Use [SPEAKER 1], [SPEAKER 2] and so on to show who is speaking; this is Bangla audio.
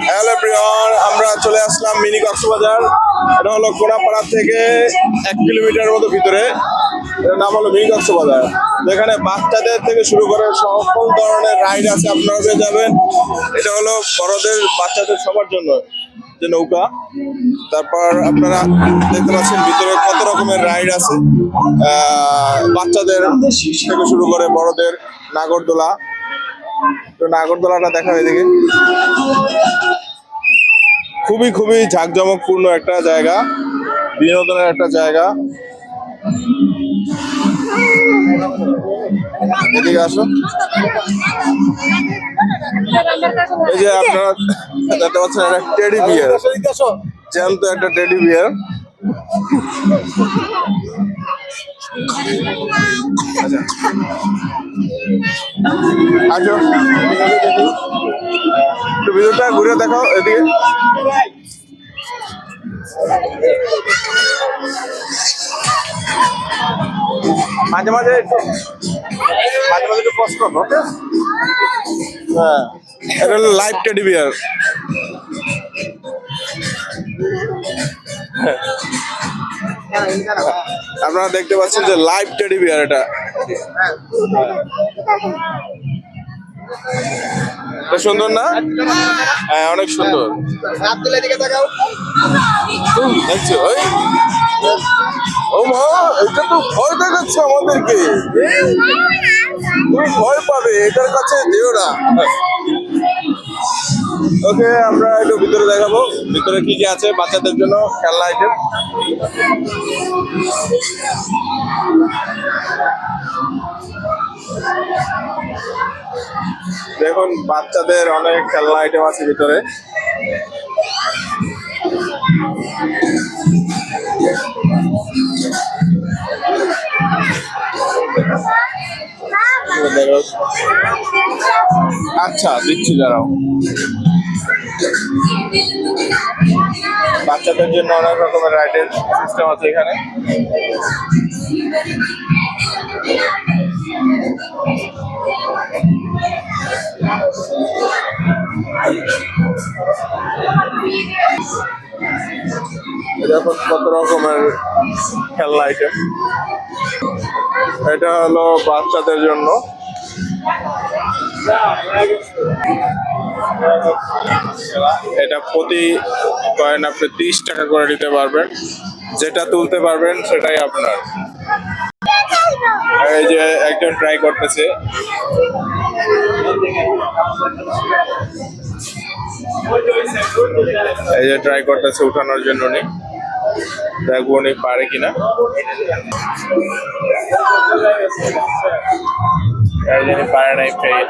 [SPEAKER 1] হ্যালো এভরিওয়ান, আমরা চলে আসলাম মিনি কক্সবাজার। এটা হলো কোনাপাড়া থেকে 1 কিলোমিটার মতো ভিতরে। এর নাম হলো মিনি কক্সবাজার, যেখানে বাচ্চাদের থেকে শুরু করে সকল ধরনের রাইড আছে, আপনারা পেয়ে যাবেন। এটা হলো বড়দের বাচ্চাদের সবার জন্য যে নৌকা। তারপর আপনারা দেখতে পাচ্ছেন ভিতরে কত রকমের রাইড আছে, বাচ্চাদের থেকে শুরু করে বড়দের। নাগরদোলা, তো নাগরদোলাটা দেখা এদিকে খুবই খুবই জাঁকজমকপূর্ণ একটা জায়গা, বিনোদনের একটা জায়গা। এদিকে আসো। এই যে আপনারা দেখতে পাচ্ছেন একটা টেডি বিয়ার, জ্যান্ত একটা টেডি বিয়ার। আচ্ছা, একটু ভিডিওটা ঘুরে দেখাও এদিকে। মাঝে মাঝে একটু কষ্ট করো। হ্যাঁ, এটা হলো লাইভ টেডি বিয়ার। আপনারা দেখতে পাচ্ছেন যে লাইভ টেডি বিয়ার এটা। সুন্দর না? হ্যাঁ, অনেক সুন্দর। দেখছো ও মা, এটা তো ভয় দেখাচ্ছে আমাদেরকে। তুমি ভয় পাবে, এটার কাছে যেও না। ওকে, আমরা একটু ভিতরে দেখাবো ভিতরে কি কি আছে বাচ্চাদের জন্য খেলনা আইটেম। দেখুন, বাচ্চাদের অনেক খেলনা আইটেম আছে ভিতরে। আচ্ছা, দিচ্ছি, দাঁড়াও। বাচ্চাদের জন্য অনেক রকমের রাইডের সিস্টেম আছে এখানে। দেখুন কত রকমের খেলনা আইটেম। এটা হলো বাচ্চাদের জন্য। এটা প্রতি কয়েন আপনি 30 টাকা করে নিতে পারবেন, যেটা তুলতে পারবেন সেটাই আপনার। এই যে একজন ট্রাই করতেছে। এই যে ট্রাই করতেছে উঠানোর জন্য, উনি দেখবো উনি পারে কিনা। এই যে পারে নাই, ফেল।